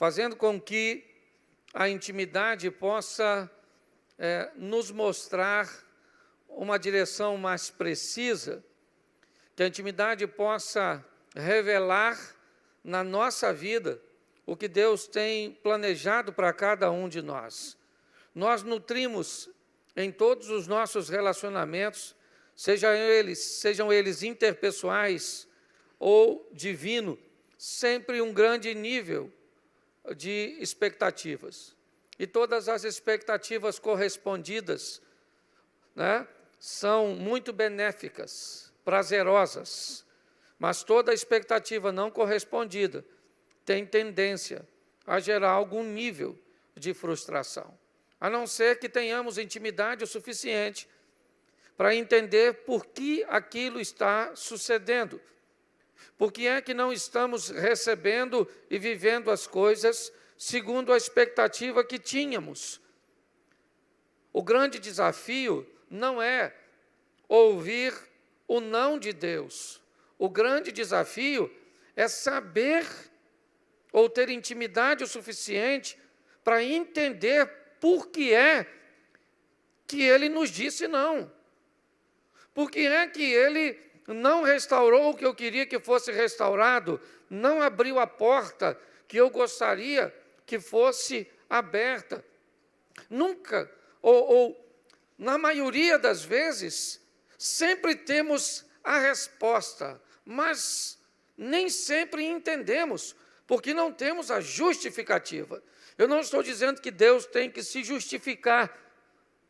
fazendo com que a intimidade possa nos mostrar uma direção mais precisa, que a intimidade possa revelar na nossa vida o que Deus tem planejado para cada um de nós. Nós nutrimos em todos os nossos relacionamentos, sejam eles interpessoais ou divino, sempre um grande nível de expectativas. E todas as expectativas correspondidas, né, são muito benéficas, prazerosas, mas toda expectativa não correspondida tem tendência a gerar algum nível de frustração, a não ser que tenhamos intimidade o suficiente para entender por que aquilo está sucedendo, por que é que não estamos recebendo e vivendo as coisas segundo a expectativa que tínhamos. O grande desafio não é ouvir o não de Deus. O grande desafio é saber ou ter intimidade o suficiente para entender por que é que Ele nos disse não. Por que é que Ele não restaurou o que eu queria que fosse restaurado, não abriu a porta que eu gostaria que fosse aberta. Nunca, ou na maioria das vezes, sempre temos a resposta, mas nem sempre entendemos, porque não temos a justificativa. Eu não estou dizendo que Deus tem que se justificar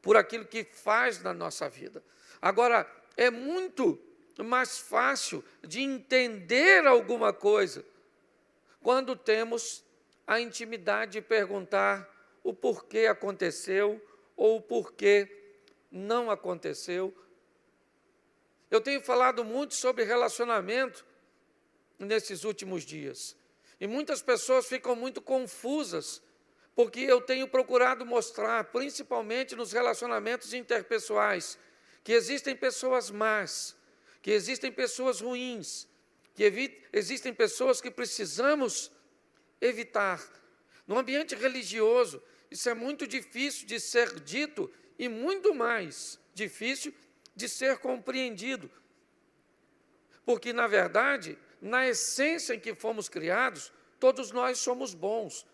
por aquilo que faz na nossa vida. Agora, é muito mais fácil de entender alguma coisa quando temos a intimidade de perguntar o porquê aconteceu ou o porquê não aconteceu. Eu tenho falado muito sobre relacionamento nesses últimos dias. E muitas pessoas ficam muito confusas, porque eu tenho procurado mostrar, principalmente nos relacionamentos interpessoais, que existem pessoas más, que existem pessoas ruins, que existem pessoas que precisamos evitar. No ambiente religioso, isso é muito difícil de ser dito e muito mais difícil de ser compreendido. Porque, na verdade, na essência em que fomos criados, todos nós somos bons,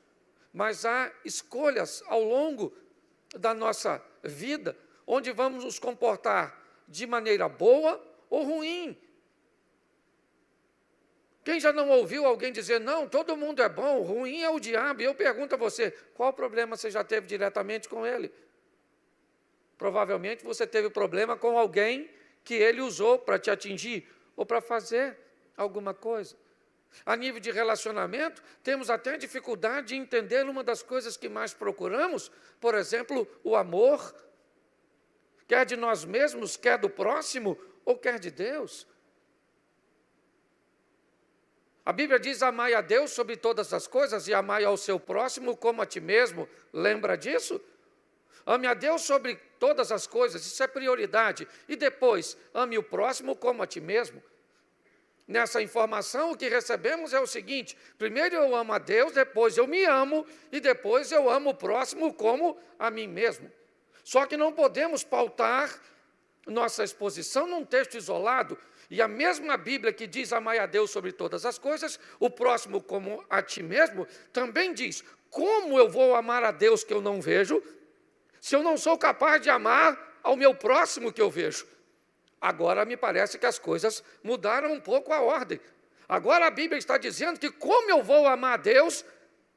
mas há escolhas ao longo da nossa vida onde vamos nos comportar de maneira boa ou ruim. Quem já não ouviu alguém dizer, não, todo mundo é bom, ruim é o diabo? E eu pergunto a você, qual problema você já teve diretamente com ele? Provavelmente você teve problema com alguém que ele usou para te atingir ou para fazer alguma coisa. A nível de relacionamento, temos até dificuldade de entender uma das coisas que mais procuramos, por exemplo, o amor, quer de nós mesmos, quer do próximo, ou quer de Deus. A Bíblia diz, amai a Deus sobre todas as coisas e amai ao seu próximo como a ti mesmo. Lembra disso? Ame a Deus sobre todas as coisas, isso é prioridade. E depois, ame o próximo como a ti mesmo. Nessa informação, o que recebemos é o seguinte, primeiro eu amo a Deus, depois eu me amo, e depois eu amo o próximo como a mim mesmo. Só que não podemos pautar nossa exposição num texto isolado, e a mesma Bíblia que diz amai a Deus sobre todas as coisas, o próximo como a ti mesmo, também diz, como eu vou amar a Deus que eu não vejo, se eu não sou capaz de amar ao meu próximo que eu vejo? Agora me parece que as coisas mudaram um pouco a ordem. Agora a Bíblia está dizendo que como eu vou amar a Deus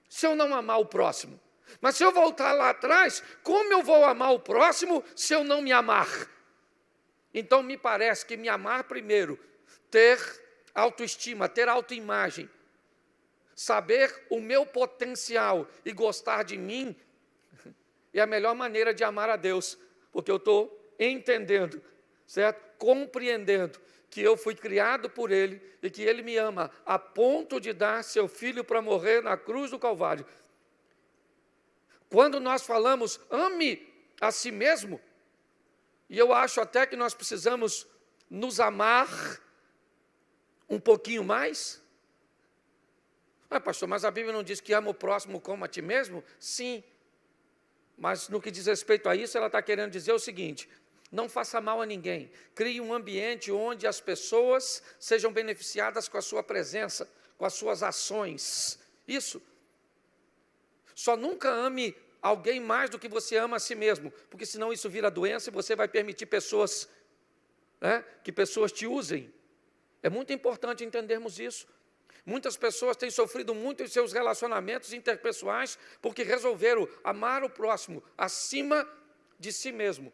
se eu não amar o próximo? Mas se eu voltar lá atrás, como eu vou amar o próximo se eu não me amar? Então me parece que me amar primeiro, ter autoestima, ter autoimagem, saber o meu potencial e gostar de mim, é a melhor maneira de amar a Deus, porque eu estou entendendo, certo? Compreendendo que eu fui criado por Ele e que Ele me ama a ponto de dar seu Filho para morrer na cruz do Calvário. Quando nós falamos, ame a si mesmo, e eu acho até que nós precisamos nos amar um pouquinho mais, Ah, pastor, mas a Bíblia não diz que ama o próximo como a ti mesmo? Sim. Mas no que diz respeito a isso, ela está querendo dizer o seguinte: não faça mal a ninguém. Crie um ambiente onde as pessoas sejam beneficiadas com a sua presença, com as suas ações. Isso. Só nunca ame alguém mais do que você ama a si mesmo, porque senão isso vira doença e você vai permitir que pessoas te usem. É muito importante entendermos isso. Muitas pessoas têm sofrido muito em seus relacionamentos interpessoais porque resolveram amar o próximo acima de si mesmo.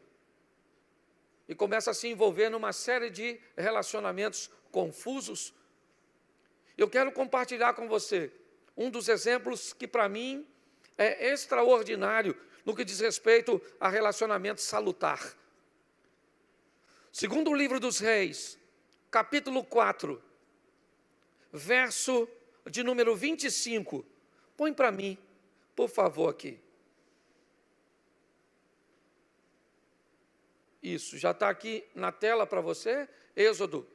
E começa a se envolver numa série de relacionamentos confusos. Eu quero compartilhar com você um dos exemplos que para mim é extraordinário no que diz respeito a relacionamento salutar. Segundo o livro dos Reis, capítulo 4, verso de número 25. Põe para mim, por favor, aqui. Isso, já está aqui na tela para você? Êxodo.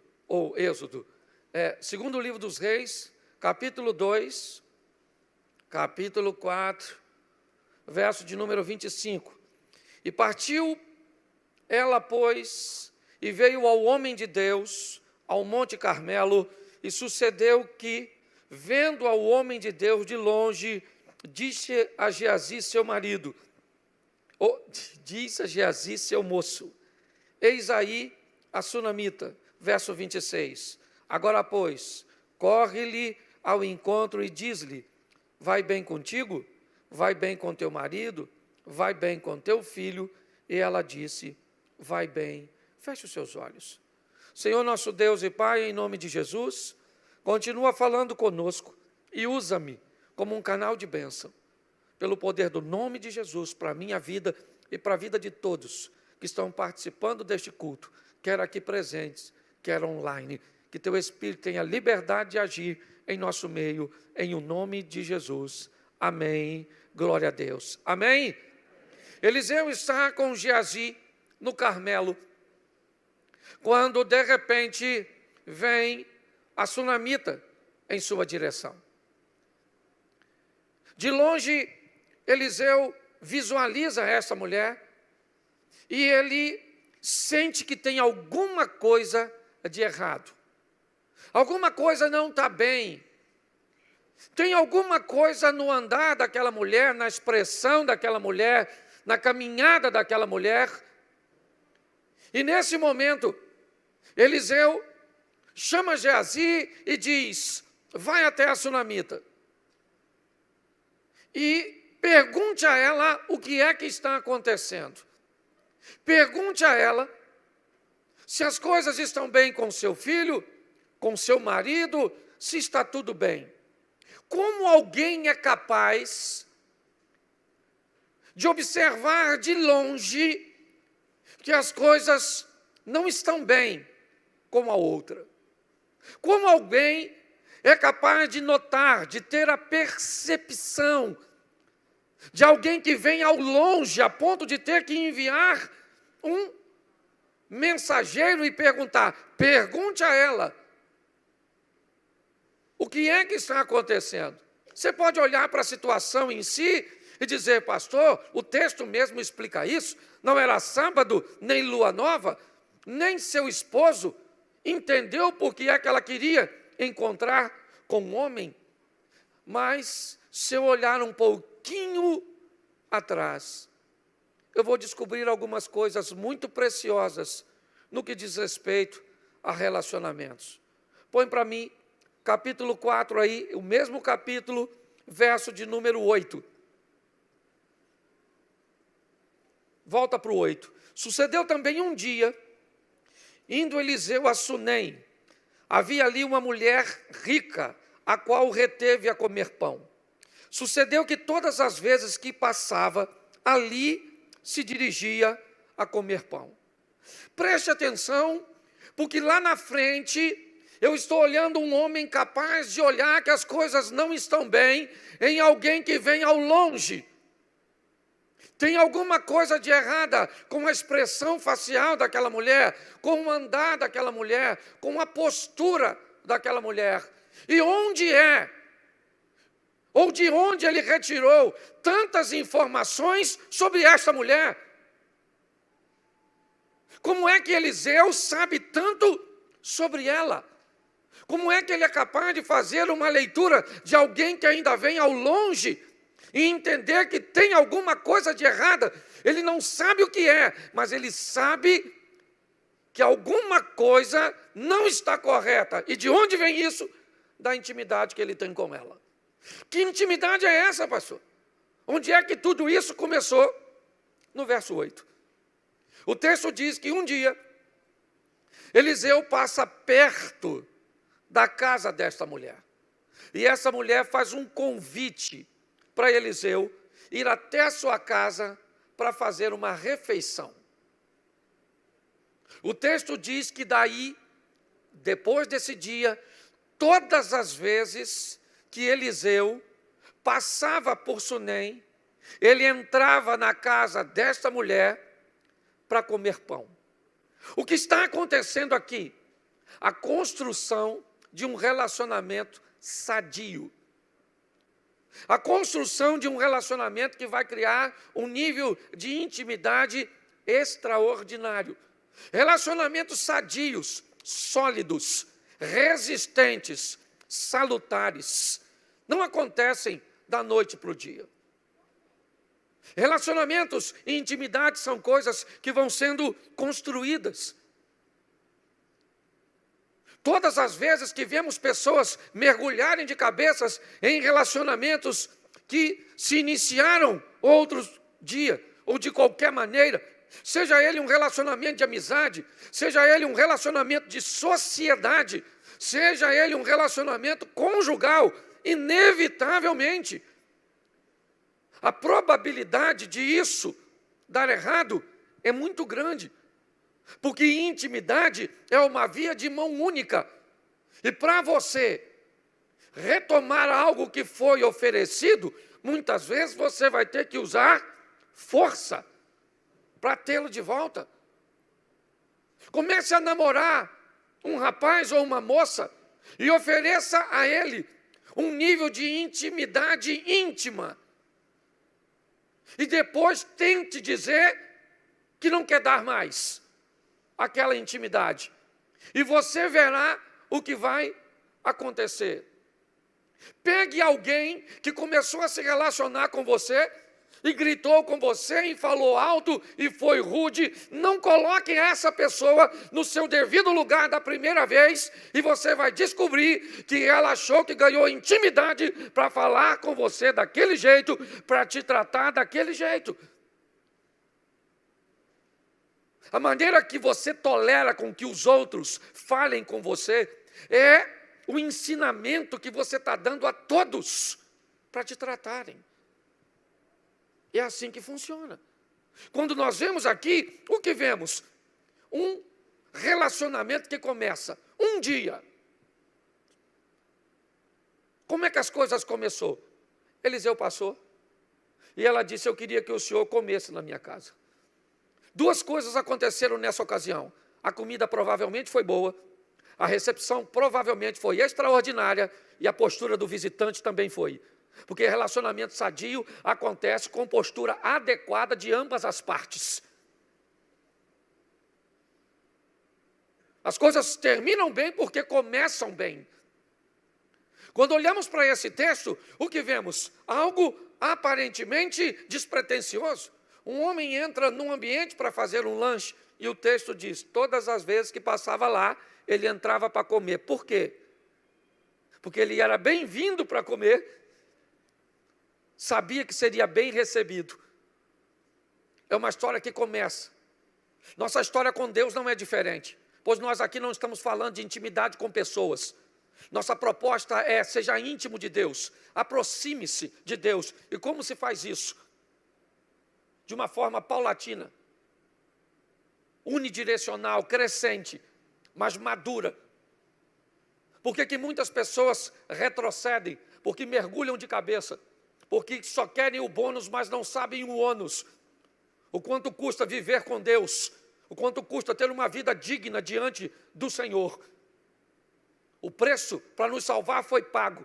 Segundo o livro dos Reis, capítulo 2, capítulo 4, verso de número 25. E partiu ela, pois, e veio ao homem de Deus, ao Monte Carmelo, e sucedeu que, vendo ao homem de Deus de longe, disse a Geazi, seu marido, disse a Geazi, seu moço, eis aí a sunamita, verso 26. Agora, pois, corre-lhe ao encontro e diz-lhe, vai bem contigo? Vai bem com teu marido? Vai bem com teu filho? E ela disse, vai bem. Feche os seus olhos. Senhor nosso Deus e Pai, em nome de Jesus, continua falando conosco e usa-me como um canal de bênção, pelo poder do nome de Jesus, para a minha vida e para a vida de todos que estão participando deste culto, quer aqui presentes, quer online. Que teu Espírito tenha liberdade de agir em nosso meio, em o nome de Jesus. Amém. Glória a Deus. Amém. Eliseu está com Geazi no Carmelo, quando de repente vem a sunamita em sua direção. De longe, Eliseu visualiza essa mulher e ele sente que tem alguma coisa de errado. Alguma coisa não está bem. Tem alguma coisa no andar daquela mulher, na expressão daquela mulher, na caminhada daquela mulher. E nesse momento, Eliseu chama Geazi e diz, vai até a sunamita e pergunte a ela o que é que está acontecendo. Pergunte a ela se as coisas estão bem com seu filho, com seu marido, se está tudo bem. Como alguém é capaz de observar de longe que as coisas não estão bem com a outra? Como alguém é capaz de notar, de ter a percepção de alguém que vem ao longe, a ponto de ter que enviar um mensageiro e perguntar, pergunte a ela, o que é que está acontecendo? Você pode olhar para a situação em si e dizer, pastor, o texto mesmo explica isso, não era sábado, nem lua nova, nem seu esposo entendeu por que é que ela queria encontrar com um homem. Mas se eu olhar um pouquinho atrás, eu vou descobrir algumas coisas muito preciosas no que diz respeito a relacionamentos. Põe para mim, capítulo 4 aí, o mesmo capítulo, verso de número 8. Volta para o 8. Sucedeu também um dia, indo Eliseu a Sunem, havia ali uma mulher rica, a qual o reteve a comer pão. Sucedeu que todas as vezes que passava, ali se dirigia a comer pão. Preste atenção, porque lá na frente eu estou olhando um homem capaz de olhar que as coisas não estão bem em alguém que vem ao longe. Tem alguma coisa de errada com a expressão facial daquela mulher, com o andar daquela mulher, com a postura daquela mulher. E onde é Ou de onde ele retirou tantas informações sobre esta mulher? Como é que Eliseu sabe tanto sobre ela? Como é que ele é capaz de fazer uma leitura de alguém que ainda vem ao longe e entender que tem alguma coisa de errada? Ele não sabe o que é, mas ele sabe que alguma coisa não está correta. E de onde vem isso? Da intimidade que ele tem com ela. Que intimidade é essa, pastor? Onde é que tudo isso começou? No verso 8. O texto diz que um dia, Eliseu passa perto da casa desta mulher. E essa mulher faz um convite para Eliseu ir até a sua casa para fazer uma refeição. O texto diz que daí, depois desse dia, todas as vezes que Eliseu passava por Sunem, ele entrava na casa desta mulher para comer pão. O que está acontecendo aqui? A construção de um relacionamento sadio. A construção de um relacionamento que vai criar um nível de intimidade extraordinário. Relacionamentos sadios, sólidos, resistentes, salutares, não acontecem da noite para o dia. Relacionamentos e intimidade são coisas que vão sendo construídas. Todas as vezes que vemos pessoas mergulharem de cabeças em relacionamentos que se iniciaram outro dia, ou de qualquer maneira, seja ele um relacionamento de amizade, seja ele um relacionamento de sociedade, seja ele um relacionamento conjugal, inevitavelmente, a probabilidade de isso dar errado é muito grande. Porque intimidade é uma via de mão única. E para você retomar algo que foi oferecido, muitas vezes você vai ter que usar força para tê-lo de volta. Comece a namorar um rapaz ou uma moça e ofereça a ele um nível de intimidade íntima. E depois tente dizer que não quer dar mais aquela intimidade. E você verá o que vai acontecer. Pegue alguém que começou a se relacionar com você e gritou com você e falou alto e foi rude. Não coloque essa pessoa no seu devido lugar da primeira vez e você vai descobrir que ela achou que ganhou intimidade para falar com você daquele jeito, para te tratar daquele jeito. A maneira que você tolera com que os outros falem com você é o ensinamento que você está dando a todos para te tratarem. É assim que funciona. Quando nós vemos aqui, o que vemos? Um relacionamento que começa um dia. Como é que as coisas começou? Eliseu passou e ela disse: eu queria que o senhor comesse na minha casa. Duas coisas aconteceram nessa ocasião. A comida provavelmente foi boa, a recepção provavelmente foi extraordinária e a postura do visitante também foi. Porque relacionamento sadio acontece com postura adequada de ambas as partes. As coisas terminam bem porque começam bem. Quando olhamos para esse texto, o que vemos? Algo aparentemente despretensioso. Um homem entra num ambiente para fazer um lanche e o texto diz, todas as vezes que passava lá, ele entrava para comer. Por quê? Porque ele era bem-vindo para comer, sabia que seria bem recebido. É uma história que começa. Nossa história com Deus não é diferente, pois nós aqui não estamos falando de intimidade com pessoas. Nossa proposta é, seja íntimo de Deus, aproxime-se de Deus. E como se faz isso? De uma forma paulatina, unidirecional, crescente, mas madura. Por que muitas pessoas retrocedem? Porque mergulham de cabeça, porque só querem o bônus, mas não sabem o ônus. O quanto custa viver com Deus, o quanto custa ter uma vida digna diante do Senhor. O preço para nos salvar foi pago.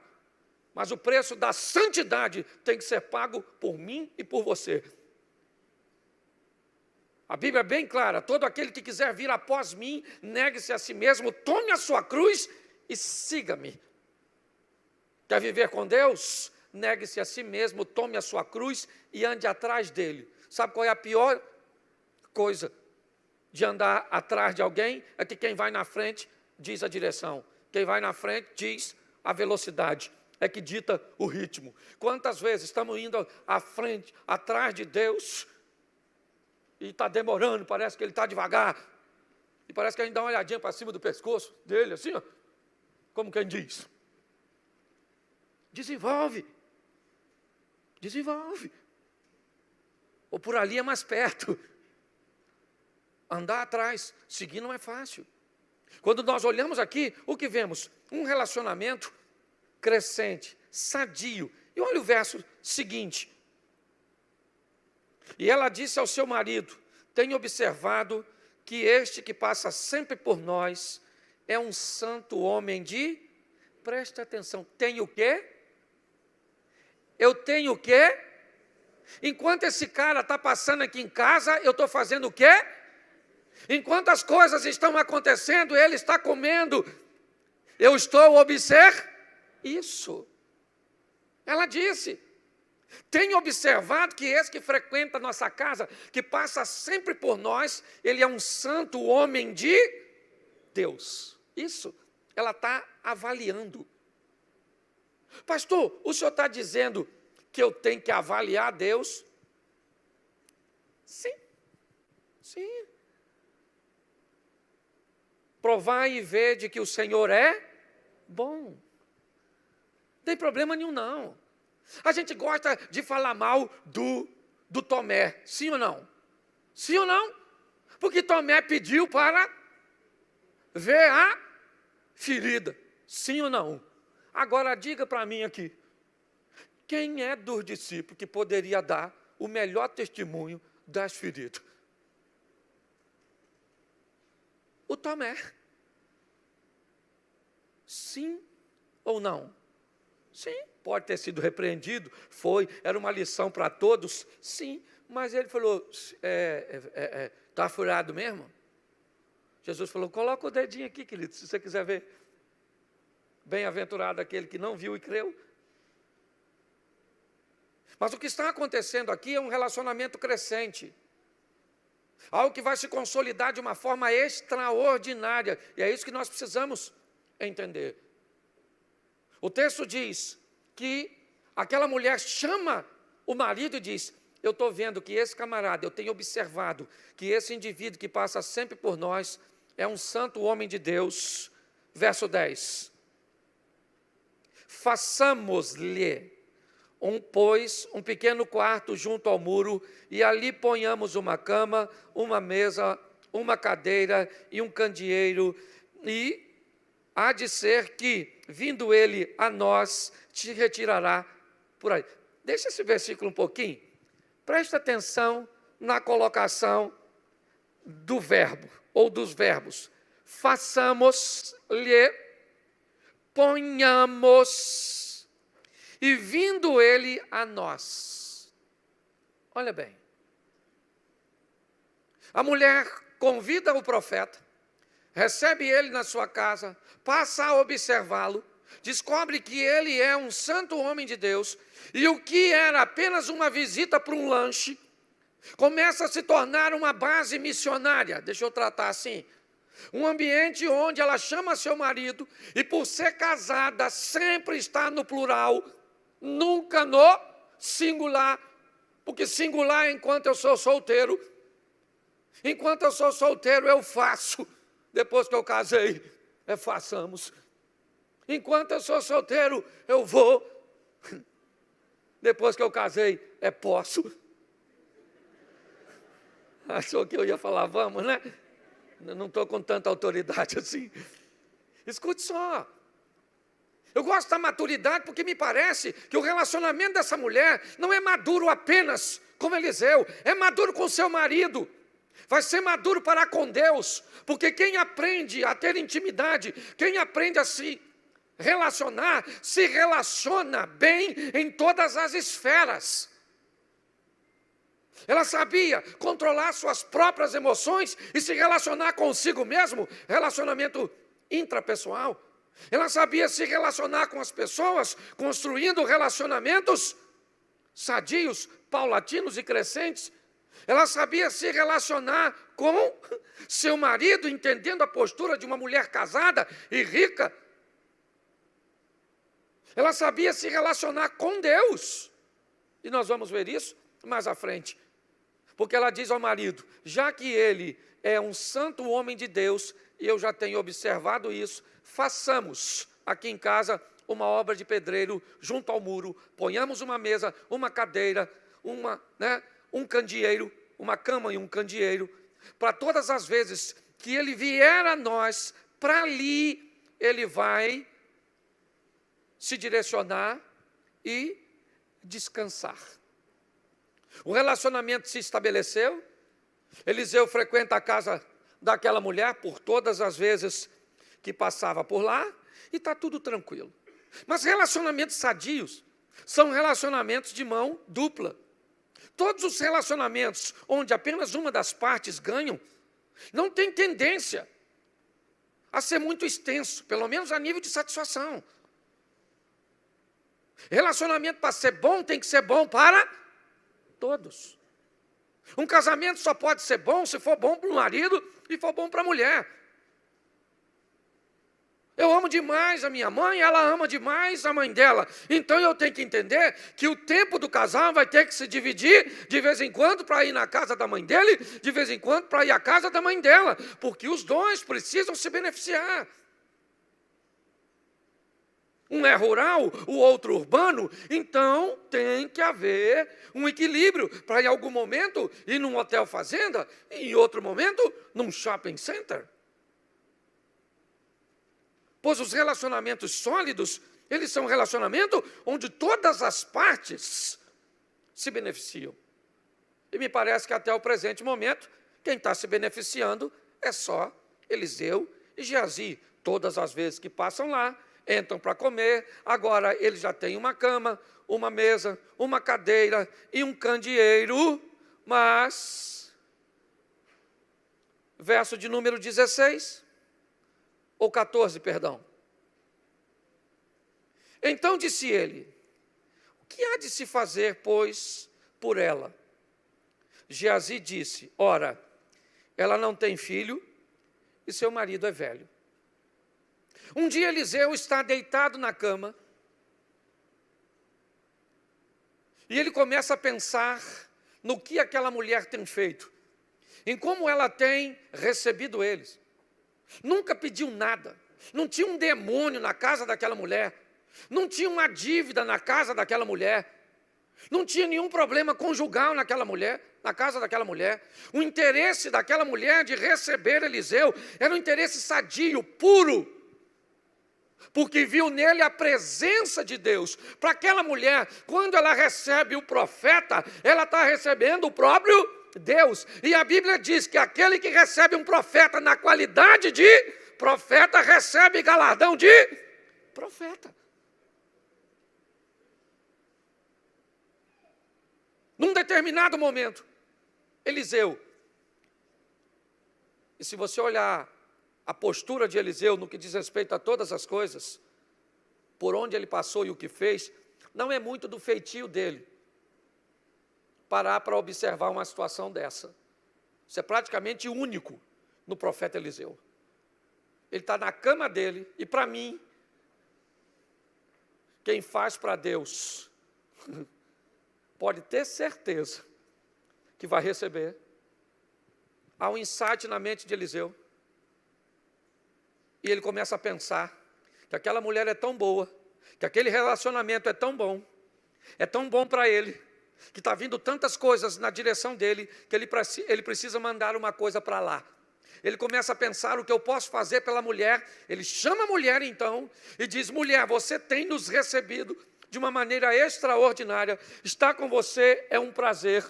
Mas o preço da santidade tem que ser pago por mim e por você. A Bíblia é bem clara: todo aquele que quiser vir após mim, negue-se a si mesmo, tome a sua cruz e siga-me. Quer viver com Deus? Negue-se a si mesmo, tome a sua cruz e ande atrás dele. Sabe qual é a pior coisa de andar atrás de alguém? É que quem vai na frente diz a direção. Quem vai na frente diz a velocidade. É que dita o ritmo. Quantas vezes estamos indo à frente, atrás de Deus, e está demorando, parece que Ele está devagar, e parece que a gente dá uma olhadinha para cima do pescoço dele, assim, ó, como quem diz: desenvolve, desenvolve. Ou por ali é mais perto. Andar atrás, seguir não é fácil. Quando nós olhamos aqui, o que vemos? Um relacionamento crescente, sadio. E olha o verso seguinte: e ela disse ao seu marido: tenho observado que este que passa sempre por nós é um santo homem de... Preste atenção, tem o quê? Eu tenho o quê? Enquanto esse cara está passando aqui em casa, eu estou fazendo o quê? Enquanto as coisas estão acontecendo, ele está comendo, eu estou observando isso. Ela disse: tenho observado que esse que frequenta a nossa casa, que passa sempre por nós, ele é um santo homem de Deus. Isso, ela está avaliando. Pastor, o senhor está dizendo que eu tenho que avaliar Deus? Sim, sim. Provai e vede que o Senhor é bom. Não tem problema nenhum, não. A gente gosta de falar mal do Tomé, sim ou não? Sim ou não? Porque Tomé pediu para ver a ferida, sim ou não? Agora diga para mim aqui, quem é dos discípulos que poderia dar o melhor testemunho das feridas? O Tomé. Sim ou não? Sim, pode ter sido repreendido, era uma lição para todos, sim, mas ele falou: está furado mesmo? Jesus falou: coloca o dedinho aqui, querido, se você quiser ver. Bem-aventurado aquele que não viu e creu. Mas o que está acontecendo aqui é um relacionamento crescente, algo que vai se consolidar de uma forma extraordinária, e é isso que nós precisamos entender. O texto diz que aquela mulher chama o marido e diz: eu estou vendo que esse camarada, eu tenho observado que esse indivíduo que passa sempre por nós é um santo homem de Deus. Verso 10. Façamos-lhe, pois, um pequeno quarto junto ao muro, e ali ponhamos uma cama, uma mesa, uma cadeira e um candeeiro, e há de ser que, vindo ele a nós, te retirará por aí. Deixa esse versículo um pouquinho. Presta atenção na colocação do verbo, ou dos verbos. Façamos-lhe, ponhamos, e vindo ele a nós. Olha bem. A mulher convida o profeta, recebe ele na sua casa, passa a observá-lo, descobre que ele é um santo homem de Deus, e o que era apenas uma visita para um lanche, começa a se tornar uma base missionária. Deixa eu tratar assim. Um ambiente onde ela chama seu marido, e por ser casada, sempre está no plural, nunca no singular, porque singular é enquanto eu sou solteiro. Enquanto eu sou solteiro, eu faço. Depois que eu casei, façamos. Enquanto eu sou solteiro, eu vou. Depois que eu casei, posso. Achou que eu ia falar vamos, né? Não estou com tanta autoridade assim. Escute só. Eu gosto da maturidade porque me parece que o relacionamento dessa mulher não é maduro apenas como Eliseu, é maduro com seu marido. Vai ser maduro para com Deus, porque quem aprende a ter intimidade, quem aprende a se se relaciona bem em todas as esferas. Ela sabia controlar suas próprias emoções e se relacionar consigo mesmo, relacionamento intrapessoal. Ela sabia se relacionar com as pessoas, construindo relacionamentos sadios, paulatinos e crescentes. Ela sabia se relacionar com seu marido, entendendo a postura de uma mulher casada e rica. Ela sabia se relacionar com Deus. E nós vamos ver isso mais à frente. Porque ela diz ao marido, já que ele é um santo homem de Deus, e eu já tenho observado isso, façamos aqui em casa uma obra de pedreiro junto ao muro, ponhamos uma mesa, uma cadeira, um candeeiro, uma cama e um candeeiro, para todas as vezes que ele vier a nós, para ali ele vai se direcionar e descansar. O relacionamento se estabeleceu. Eliseu frequenta a casa daquela mulher por todas as vezes que passava por lá, e está tudo tranquilo. Mas relacionamentos sadios são relacionamentos de mão dupla. Todos os relacionamentos onde apenas uma das partes ganham, não tem tendência a ser muito extenso, pelo menos a nível de satisfação. Relacionamento, para ser bom, tem que ser bom para todos. Um casamento só pode ser bom se for bom para o marido e for bom para a mulher. Eu amo demais a minha mãe, ela ama demais a mãe dela. Então eu tenho que entender que o tempo do casal vai ter que se dividir de vez em quando para ir na casa da mãe dele, de vez em quando para ir à casa da mãe dela, porque os dois precisam se beneficiar. Um é rural, o outro urbano, então tem que haver um equilíbrio para em algum momento ir num hotel fazenda e em outro momento num shopping center. Pois os relacionamentos sólidos, eles são relacionamentos onde todas as partes se beneficiam. E me parece que até o presente momento, quem está se beneficiando é só Eliseu e Geazi. Todas as vezes que passam lá, entram para comer, agora ele já tem uma cama, uma mesa, uma cadeira e um candeeiro, mas, verso de número 16, ou 14, perdão. Então disse ele, o que há de se fazer, pois, por ela? Geazi disse, ora, ela não tem filho e seu marido é velho. Um dia Eliseu está deitado na cama e ele começa a pensar no que aquela mulher tem feito, em como ela tem recebido eles. Nunca pediu nada, não tinha um demônio na casa daquela mulher, não tinha uma dívida na casa daquela mulher, não tinha nenhum problema conjugal naquela mulher, na casa daquela mulher. O interesse daquela mulher de receber Eliseu era um interesse sadio, puro, porque viu nele a presença de Deus. Para aquela mulher, quando ela recebe o profeta, ela está recebendo o próprio Deus. E a Bíblia diz que aquele que recebe um profeta na qualidade de profeta, recebe galardão de profeta. Num determinado momento, Eliseu, e se você olhar a postura de Eliseu no que diz respeito a todas as coisas, por onde ele passou e o que fez, não é muito do feitio dele parar para observar uma situação dessa. Isso é praticamente único no profeta Eliseu. Ele está na cama dele, e para mim, quem faz para Deus pode ter certeza que vai receber. Há um insight na mente de Eliseu. E ele começa a pensar que aquela mulher é tão boa, que aquele relacionamento é tão bom para ele, que está vindo tantas coisas na direção dele, que ele precisa mandar uma coisa para lá. Ele começa a pensar o que eu posso fazer pela mulher. Ele chama a mulher então e diz, mulher, você tem nos recebido de uma maneira extraordinária, estar com você é um prazer.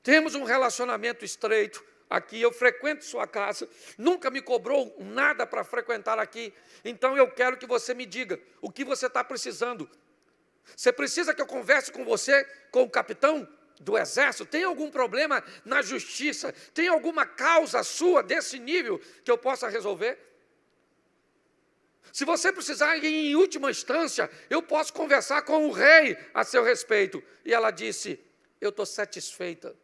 Temos um relacionamento estreito, aqui, eu frequento sua casa, nunca me cobrou nada para frequentar aqui, então eu quero que você me diga o que você está precisando. Você precisa que eu converse com você, com o capitão do exército? Tem algum problema na justiça? Tem alguma causa sua desse nível que eu possa resolver? Se você precisar ir em última instância, eu posso conversar com o rei a seu respeito. E ela disse, eu estou satisfeita,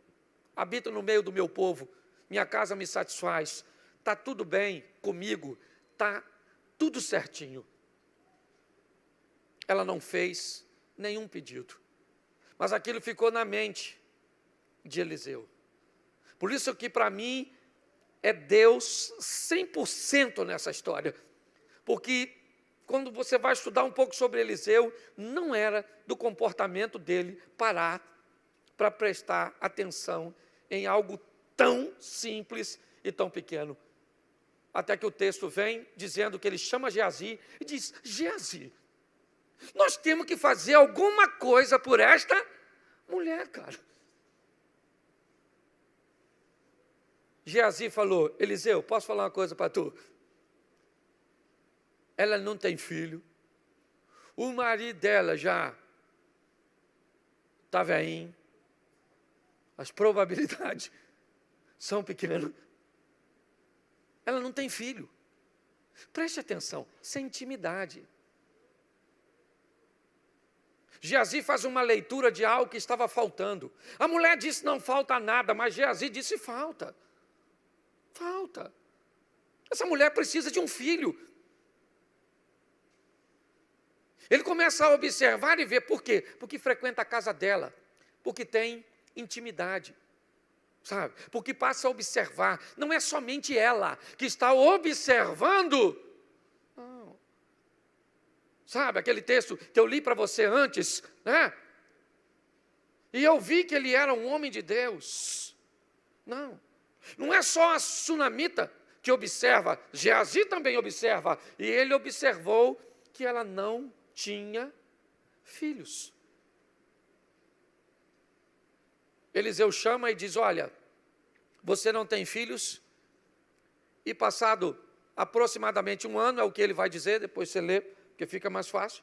habito no meio do meu povo, minha casa me satisfaz, está tudo bem comigo, está tudo certinho. Ela não fez nenhum pedido, mas aquilo ficou na mente de Eliseu. Por isso que para mim é Deus 100% nessa história. Porque quando você vai estudar um pouco sobre Eliseu, não era do comportamento dele parar para prestar atenção em algo tão simples e tão pequeno. Até que o texto vem dizendo que ele chama Geazi e diz, Geazi, nós temos que fazer alguma coisa por esta mulher, cara. Geazi falou, Eliseu, posso falar uma coisa para tu? Ela não tem filho, o marido dela já está velhinho, as probabilidades são pequenas. Ela não tem filho. Preste atenção, isso é intimidade. Geazi faz uma leitura de algo que estava faltando. A mulher disse, não falta nada, mas Geazi disse, falta. Falta. Essa mulher precisa de um filho. Ele começa a observar e ver, por quê? Porque frequenta a casa dela, porque tem intimidade, sabe? Porque passa a observar, não é somente ela que está observando, não. Sabe, aquele texto que eu li para você antes, né? E eu vi que ele era um homem de Deus. Não é só a sunamita que observa, Geazi também observa, e ele observou que ela não tinha filhos. Eliseu chama e diz, olha, você não tem filhos? E passado aproximadamente 1 ano, é o que ele vai dizer, depois você lê, porque fica mais fácil.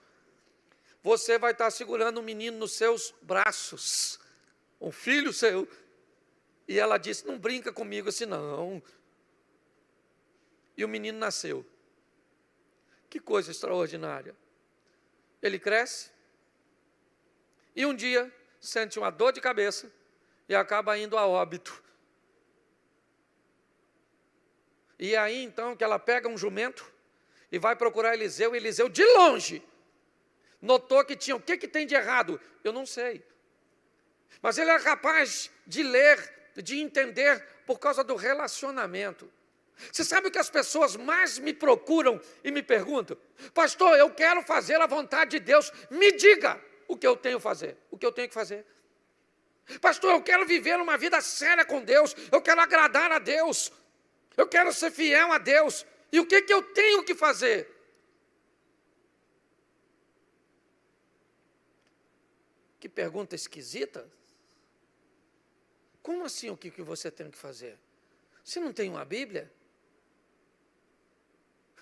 Você vai estar segurando um menino nos seus braços, um filho seu. E ela disse, não brinca comigo assim não. E o menino nasceu. Que coisa extraordinária. Ele cresce e um dia sente uma dor de cabeça e acaba indo a óbito. E aí então que ela pega um jumento e vai procurar Eliseu, e Eliseu de longe notou que tinha, o que tem de errado? Eu não sei. Mas ele era capaz de ler, de entender por causa do relacionamento. Você sabe o que as pessoas mais me procuram e me perguntam? Pastor, eu quero fazer a vontade de Deus, me diga o que eu tenho que fazer, o que eu tenho que fazer. Pastor, eu quero viver uma vida séria com Deus, eu quero agradar a Deus, eu quero ser fiel a Deus, e o que eu tenho que fazer? Que pergunta esquisita. Como assim o que você tem que fazer? Você não tem uma Bíblia?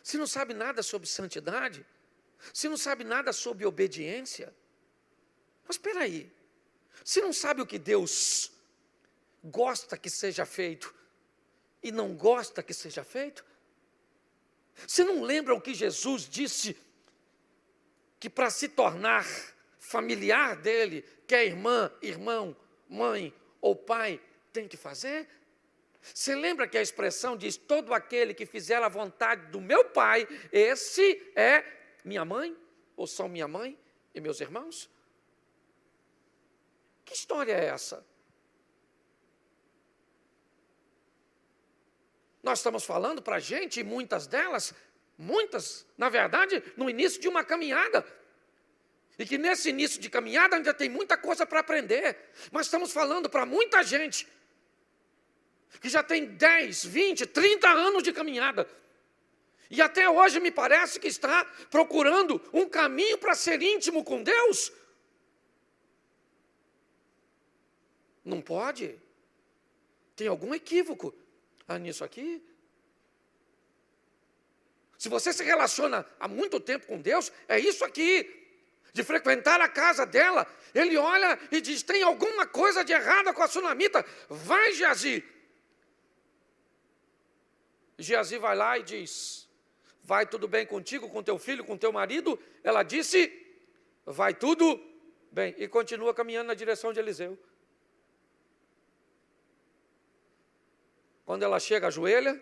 Você não sabe nada sobre santidade? Você não sabe nada sobre obediência? Mas espera aí, você não sabe o que Deus gosta que seja feito e não gosta que seja feito? Você não lembra o que Jesus disse? Que para se tornar familiar dele, quer irmã, irmão, mãe ou pai, tem que fazer? Você lembra que a expressão diz, todo aquele que fizer a vontade do meu pai, esse é minha mãe, ou são minha mãe e meus irmãos? Que história é essa? Nós estamos falando para a gente, e muitas, na verdade, no início de uma caminhada. E que nesse início de caminhada ainda tem muita coisa para aprender. Mas estamos falando para muita gente que já tem 10, 20, 30 anos de caminhada. E até hoje me parece que está procurando um caminho para ser íntimo com Deus. Não pode. Tem algum equívoco nisso aqui. Se você se relaciona há muito tempo com Deus, é isso aqui. De frequentar a casa dela, ele olha e diz, tem alguma coisa de errada com a sunamita, vai Geazi. Geazi vai lá e diz, vai tudo bem contigo, com teu filho, com teu marido? Ela disse, vai tudo bem. E continua caminhando na direção de Eliseu. Quando ela chega, ajoelha,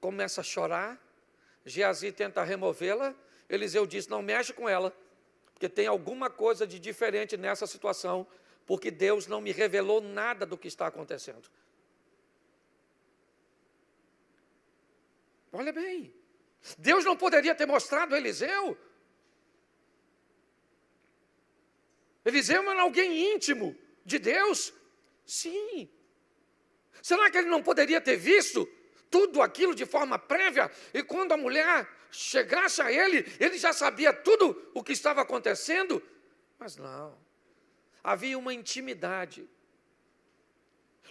começa a chorar, Geazi tenta removê-la, Eliseu diz, não mexe com ela, porque tem alguma coisa de diferente nessa situação, porque Deus não me revelou nada do que está acontecendo. Olha bem, Deus não poderia ter mostrado a Eliseu? Eliseu era alguém íntimo de Deus? Sim. Será que ele não poderia ter visto tudo aquilo de forma prévia? E quando a mulher chegasse a ele, ele já sabia tudo o que estava acontecendo? Mas não. Havia uma intimidade.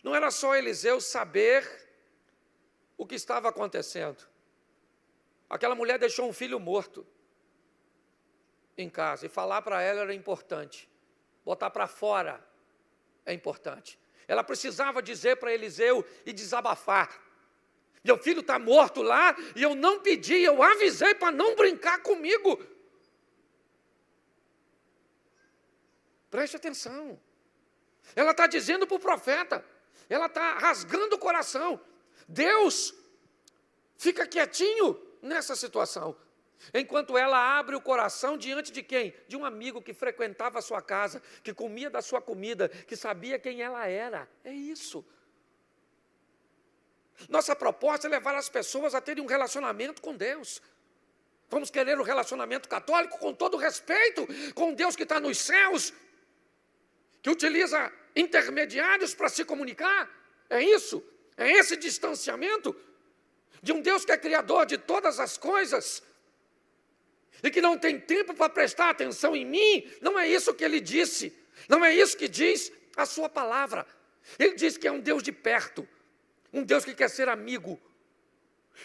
Não era só Eliseu saber o que estava acontecendo. Aquela mulher deixou um filho morto em casa. E falar para ela era importante. Botar para fora é importante. Ela precisava dizer para Eliseu e desabafar. Meu filho está morto lá e eu não pedi, eu avisei para não brincar comigo. Preste atenção. Ela está dizendo para o profeta, ela está rasgando o coração. Deus fica quietinho nessa situação. Enquanto ela abre o coração diante de quem? De um amigo que frequentava a sua casa, que comia da sua comida, que sabia quem ela era. É isso. Nossa proposta é levar as pessoas a terem um relacionamento com Deus. Vamos querer um relacionamento católico com todo respeito, com Deus que está nos céus, que utiliza intermediários para se comunicar. É isso? É esse distanciamento de um Deus que é criador de todas as coisas e que não tem tempo para prestar atenção em mim? Não é isso que ele disse. Não é isso que diz a sua palavra. Ele diz que é um Deus de perto. Um Deus que quer ser amigo.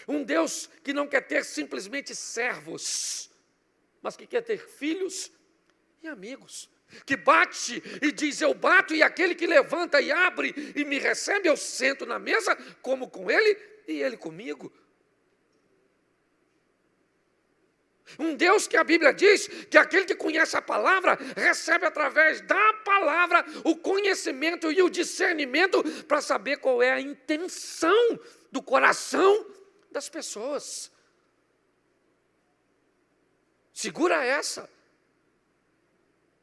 Um Deus que não quer ter simplesmente servos, mas que quer ter filhos e amigos. Que bate e diz, eu bato, e aquele que levanta e abre e me recebe, eu sento na mesa, como com ele e ele comigo. Um Deus que a Bíblia diz que aquele que conhece a palavra recebe através da palavra o conhecimento e o discernimento para saber qual é a intenção do coração das pessoas. Segura essa.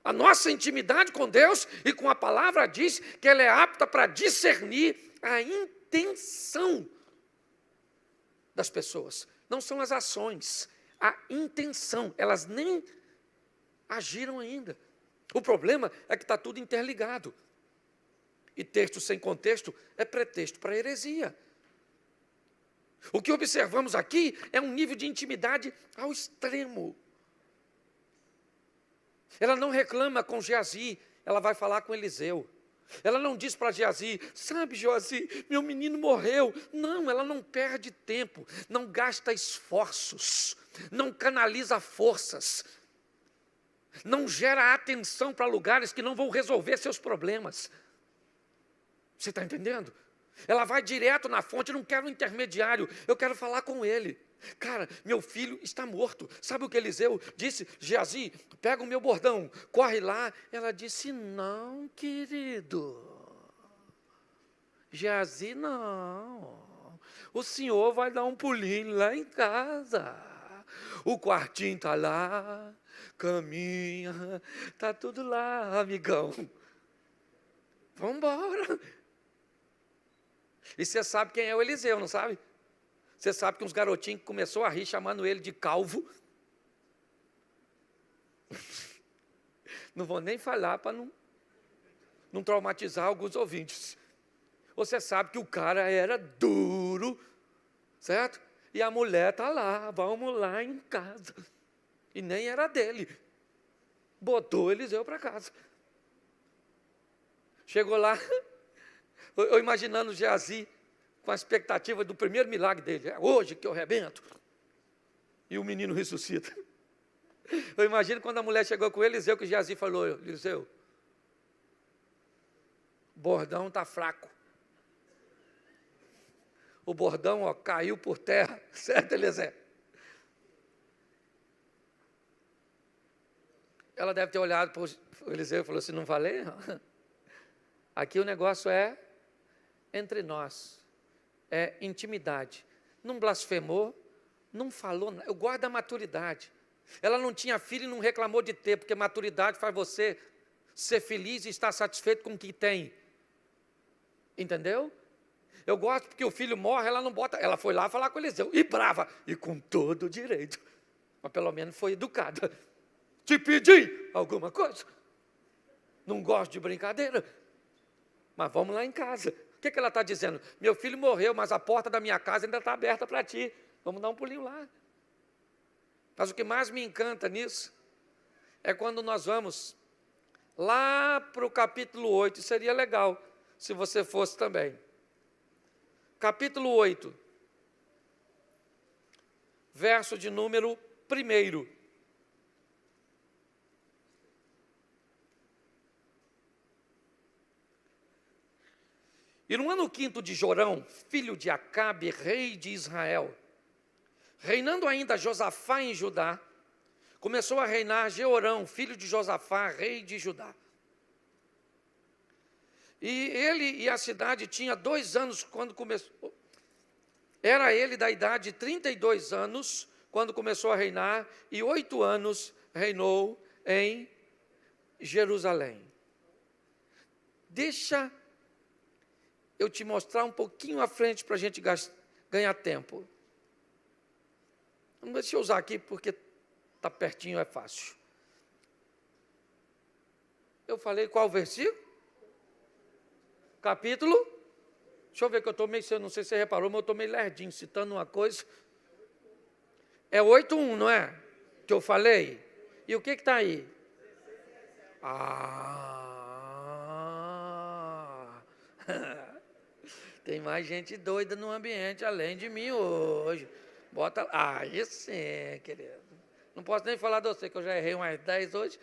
A nossa intimidade com Deus e com a palavra diz que ela é apta para discernir a intenção das pessoas. Não são as ações. A intenção, elas nem agiram ainda. O problema é que está tudo interligado. E texto sem contexto é pretexto para heresia. O que observamos aqui é um nível de intimidade ao extremo. Ela não reclama com Geazi, ela vai falar com Eliseu. Ela não diz para Geazi, sabe, Geazi, meu menino morreu. Não, ela não perde tempo, não gasta esforços, não canaliza forças, não gera atenção para lugares que não vão resolver seus problemas. Você está entendendo? Ela vai direto na fonte, não quero um intermediário, eu quero falar com ele. Cara, meu filho está morto. Sabe o que Eliseu disse? Geazi, pega o meu bordão, corre lá. Ela disse, não, querido. Geazi, não. O senhor vai dar um pulinho lá em casa. O quartinho está lá, caminha, está tudo lá, amigão. Vamos embora. E você sabe quem é o Eliseu, não sabe? Você sabe que uns garotinhos começou a rir, chamando ele de calvo. Não vou nem falar para não traumatizar alguns ouvintes. Você sabe que o cara era duro, certo? E a mulher está lá, vamos lá em casa. E nem era dele. Botou Eliseu para casa. Chegou lá, eu imaginando Geazi com a expectativa do primeiro milagre dele. É hoje que eu arrebento. E o menino ressuscita. Eu imagino quando a mulher chegou com Eliseu, que Geazi falou: Eliseu, o bordão está fraco. O bordão, ó, caiu por terra. Certo, Eliseu? Ela deve ter olhado para o Eliseu e falou assim: não falei? Aqui o negócio é entre nós. É intimidade. Não blasfemou, não falou nada. Eu gosto da maturidade. Ela não tinha filho e não reclamou de ter, porque maturidade faz você ser feliz e estar satisfeito com o que tem. Entendeu? Eu gosto porque o filho morre, ela não bota. Ela foi lá falar com Eliseu, e brava, e com todo o direito. Mas pelo menos foi educada. Te pedi alguma coisa? Não gosto de brincadeira. Mas vamos lá em casa. O que ela está dizendo? Meu filho morreu, mas a porta da minha casa ainda está aberta para ti. Vamos dar um pulinho lá. Mas o que mais me encanta nisso é quando nós vamos lá para o capítulo 8. Seria legal se você fosse também. Capítulo 8, verso de número 1. E no ano 5º de Jorão, filho de Acabe, rei de Israel, reinando ainda Josafá em Judá, começou a reinar Jeorão, filho de Josafá, rei de Judá. E ele e a cidade tinha 2 anos quando começou. Era ele da idade de 32 anos quando começou a reinar, e 8 anos reinou em Jerusalém. Deixa eu te mostrar um pouquinho à frente para a gente ganhar tempo. Deixa eu usar aqui porque está pertinho, é fácil. Eu falei qual versículo? Capítulo? Deixa eu ver que eu estou meio, não sei se você reparou, mas eu estou meio lerdinho, citando uma coisa. É 8:1, não é? Que eu falei? E o que está aí? Tem mais gente doida no ambiente além de mim hoje. Bota. Aí sim, querido. Não posso nem falar de você, que eu já errei umas 10 hoje.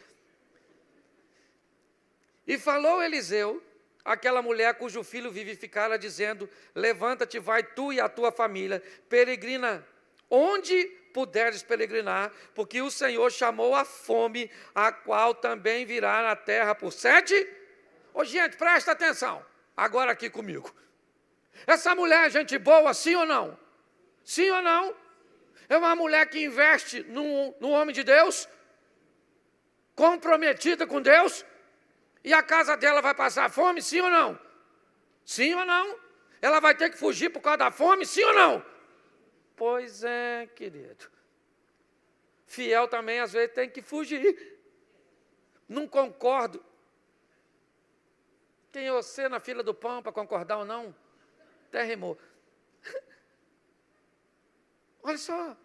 E falou Eliseu, aquela mulher cujo filho vivificara, dizendo: levanta-te, vai tu e a tua família, peregrina onde puderes peregrinar, porque o Senhor chamou a fome, a qual também virá na terra por 7. Ô, gente, presta atenção, agora aqui comigo. Essa mulher é gente boa, sim ou não? Sim ou não? É uma mulher que investe no homem de Deus, comprometida com Deus, e a casa dela vai passar fome, sim ou não? Sim ou não? Ela vai ter que fugir por causa da fome, sim ou não? Pois é, querido. Fiel também, às vezes, tem que fugir. Não concordo. Tem você na fila do pão para concordar ou não? Até rimou. Olha só.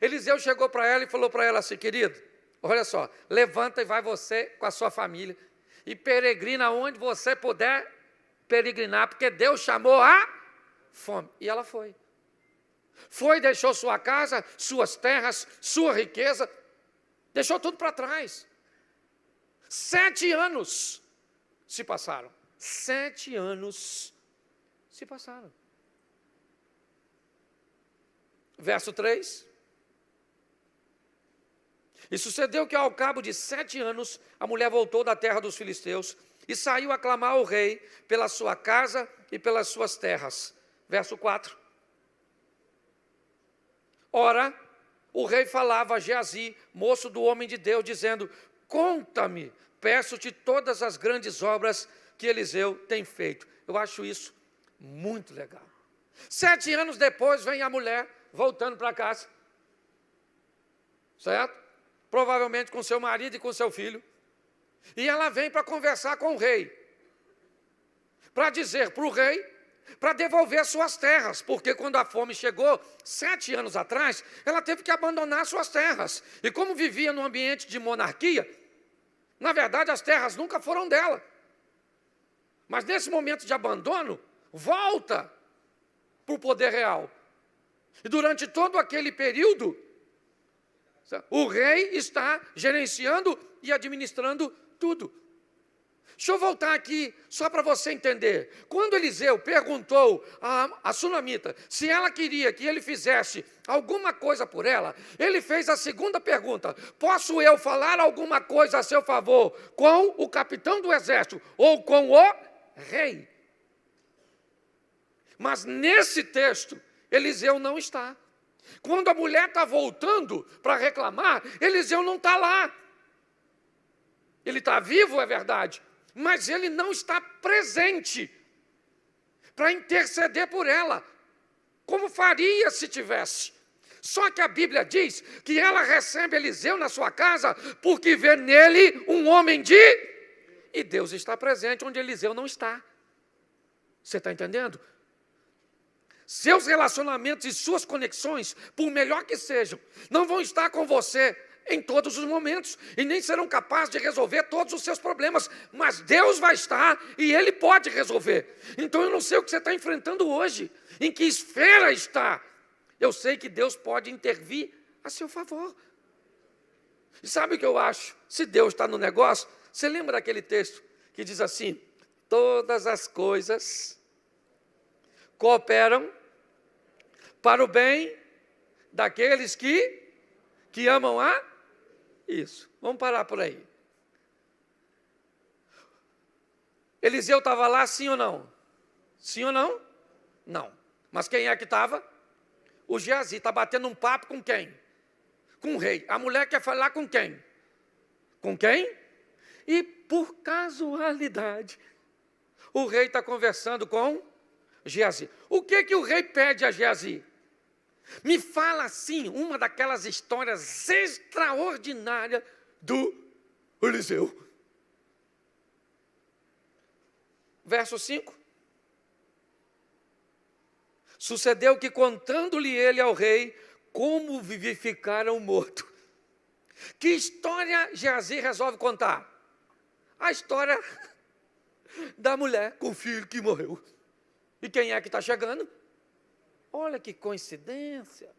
Eliseu chegou para ela e falou para ela assim: querido, olha só, levanta e vai você com a sua família e peregrina onde você puder peregrinar, porque Deus chamou a fome. E ela foi. Foi, deixou sua casa, suas terras, sua riqueza, deixou tudo para trás. 7 anos se passaram. 7 anos se passaram. Verso 3. E sucedeu que ao cabo de 7 anos, a mulher voltou da terra dos filisteus e saiu a clamar ao rei pela sua casa e pelas suas terras. Verso 4. Ora, o rei falava a Geazi, moço do homem de Deus, dizendo: conta-me, peço-te todas as grandes obras que Eliseu tem feito. Eu acho isso muito legal. 7 anos depois, vem a mulher voltando para casa, certo? Provavelmente com seu marido e com seu filho. E ela vem para conversar com o rei, para dizer para o rei, para devolver suas terras, porque quando a fome chegou, 7 anos atrás, ela teve que abandonar suas terras. E como vivia num ambiente de monarquia, na verdade as terras nunca foram dela. Mas nesse momento de abandono, volta para o poder real. E durante todo aquele período, o rei está gerenciando e administrando tudo. Deixa eu voltar aqui, só para você entender. Quando Eliseu perguntou a sunamita se ela queria que ele fizesse alguma coisa por ela, ele fez a segunda pergunta: posso eu falar alguma coisa a seu favor com o capitão do exército ou com o rei? Mas nesse texto, Eliseu não está. Quando a mulher está voltando para reclamar, Eliseu não está lá. Ele está vivo, é verdade, mas ele não está presente para interceder por ela, como faria se tivesse. Só que a Bíblia diz que ela recebe Eliseu na sua casa porque vê nele um homem de... E Deus está presente onde Eliseu não está. Você está entendendo? Seus relacionamentos e suas conexões, por melhor que sejam, não vão estar com você em todos os momentos, e nem serão capazes de resolver todos os seus problemas, mas Deus vai estar e Ele pode resolver. Então eu não sei o que você está enfrentando hoje, em que esfera está. Eu sei que Deus pode intervir a seu favor. E sabe o que eu acho? Se Deus está no negócio, você lembra daquele texto que diz assim: todas as coisas cooperam para o bem daqueles que amam a... Isso, vamos parar por aí. Eliseu estava lá, sim ou não? Sim ou não? Não. Mas quem é que estava? O Geazi. Está batendo um papo com quem? Com o rei. A mulher quer falar com quem? Com quem? E por casualidade, o rei está conversando com Geazi. O que o rei pede a Geazi? Me fala assim, uma daquelas histórias extraordinárias do Eliseu. Verso 5. Sucedeu que, contando-lhe ele ao rei como vivificaram o morto. Que história Geazi resolve contar? A história da mulher com o filho que morreu. E quem é que está chegando? Olha que coincidência.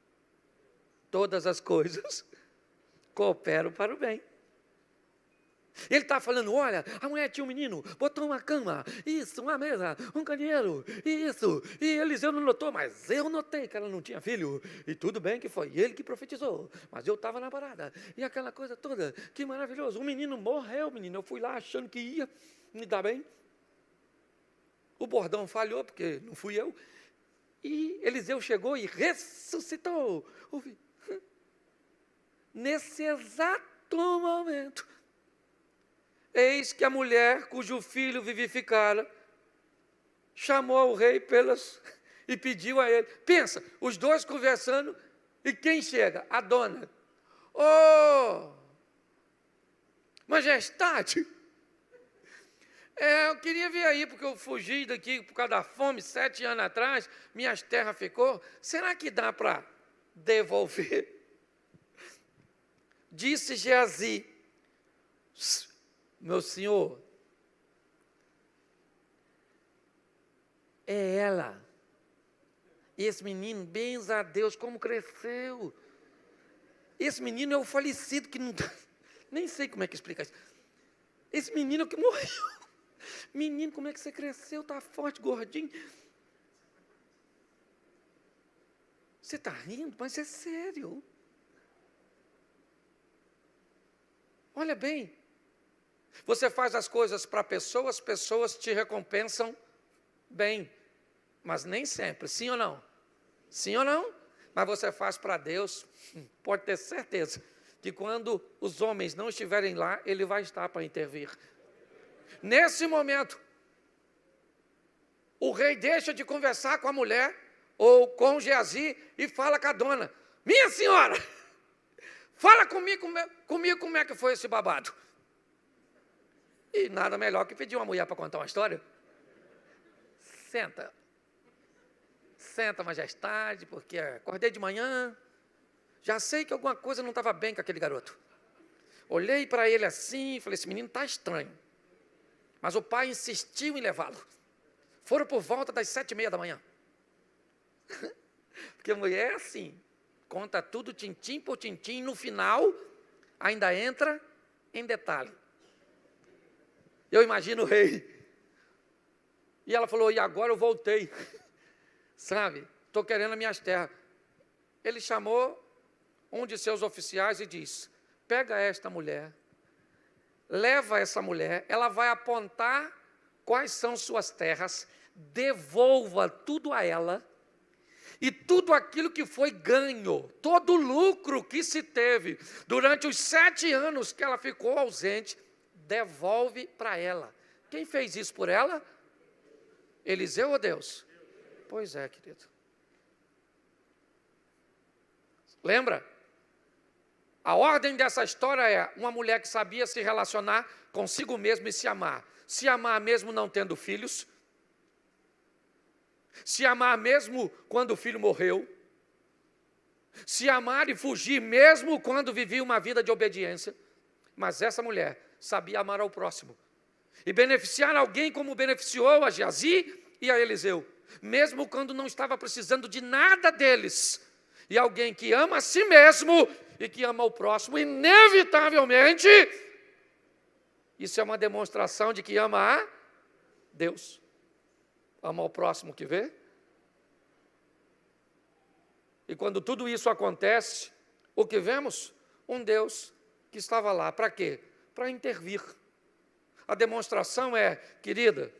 Todas as coisas cooperam para o bem. Ele está falando: olha, a mulher tinha um menino, botou uma cama, isso, uma mesa, um candeeiro, isso. E Eliseu não notou, mas eu notei que ela não tinha filho. E tudo bem que foi ele que profetizou, mas eu estava na parada. E aquela coisa toda, que maravilhoso. O menino morreu, menino. Eu fui lá achando que ia me dar bem. O bordão falhou, porque não fui eu. E Eliseu chegou e ressuscitou. Nesse exato momento, eis que a mulher cujo filho vivificara chamou o rei e pediu a ele. Pensa, os dois conversando, e quem chega? A dona. Oh, majestade, eu queria vir aí, porque eu fugi daqui por causa da fome, 7 anos atrás, minhas terras ficou. Será que dá para devolver? Disse Geazi: meu senhor, é ela. Esse menino, bens a Deus, como cresceu. Esse menino é o falecido que não... Nem sei como é que explica isso. Esse menino que morreu. Menino, como é que você cresceu? Está forte, gordinho. Você está rindo, mas é sério. Olha bem. Você faz as coisas para pessoas, pessoas te recompensam bem. Mas nem sempre, sim ou não? Sim ou não? Mas você faz para Deus, pode ter certeza que quando os homens não estiverem lá, Ele vai estar para intervir. Nesse momento, o rei deixa de conversar com a mulher ou com Geazi e fala com a dona: minha senhora, fala comigo como é que foi esse babado. E nada melhor que pedir uma mulher para contar uma história. Senta, majestade, porque acordei de manhã, já sei que alguma coisa não estava bem com aquele garoto. Olhei para ele assim e falei: esse menino está estranho. Mas o pai insistiu em levá-lo. Foram por volta das 7:30 da manhã. Porque mulher é assim, conta tudo tintim por tintim, e no final ainda entra em detalhe. Eu imagino o rei. E ela falou, e agora eu voltei. Sabe, estou querendo as minhas terras. Ele chamou um de seus oficiais e disse, pega esta mulher, leva essa mulher, ela vai apontar quais são suas terras, devolva tudo a ela, e tudo aquilo que foi ganho, todo o lucro que se teve durante os 7 anos que ela ficou ausente, devolve para ela. Quem fez isso por ela? Eliseu ou Deus? Pois é, querido. Lembra? A ordem dessa história é uma mulher que sabia se relacionar consigo mesma e se amar. Se amar mesmo não tendo filhos. Se amar mesmo quando o filho morreu. Se amar e fugir mesmo quando vivia uma vida de obediência. Mas essa mulher sabia amar ao próximo. E beneficiar alguém como beneficiou a Geazi e a Eliseu. Mesmo quando não estava precisando de nada deles. E alguém que ama a si mesmo e que ama o próximo, inevitavelmente, isso é uma demonstração de que ama a Deus. Ama o próximo que vê. E quando tudo isso acontece, o que vemos? Um Deus que estava lá. Para quê? Para intervir. A demonstração é, querida,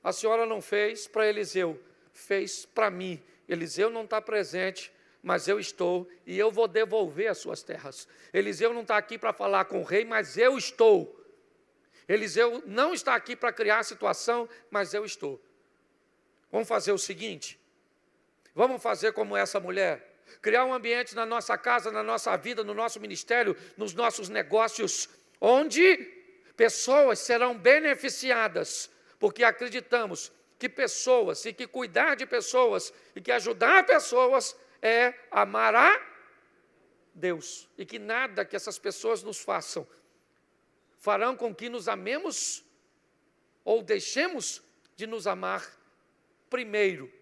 a senhora não fez para Eliseu, fez para mim. Eliseu não está presente, mas eu estou, e eu vou devolver as suas terras. Eliseu não está aqui para falar com o rei, mas eu estou. Eliseu não está aqui para criar a situação, mas eu estou. Vamos fazer o seguinte, vamos fazer como essa mulher, criar um ambiente na nossa casa, na nossa vida, no nosso ministério, nos nossos negócios, onde pessoas serão beneficiadas, porque acreditamos que pessoas, e que cuidar de pessoas, e que ajudar pessoas, é amar a Deus. E que nada que essas pessoas nos façam, farão com que nos amemos, ou deixemos de nos amar primeiro.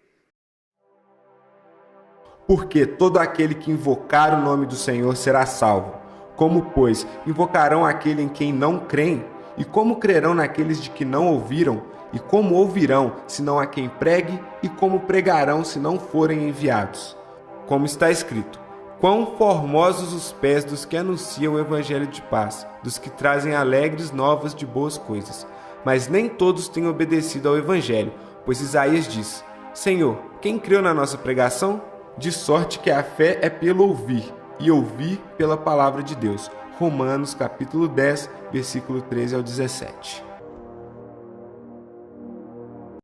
Porque todo aquele que invocar o nome do Senhor será salvo. Como, pois, invocarão aquele em quem não creem? E como crerão naqueles de que não ouviram? E como ouvirão, se não há quem pregue? E como pregarão, se não forem enviados? Como está escrito, quão formosos os pés dos que anunciam o evangelho de paz, dos que trazem alegres novas de boas coisas. Mas nem todos têm obedecido ao evangelho, pois Isaías diz, Senhor, quem creu na nossa pregação? De sorte que a fé é pelo ouvir, e ouvir pela palavra de Deus. Romanos capítulo 10, versículo 13 ao 17.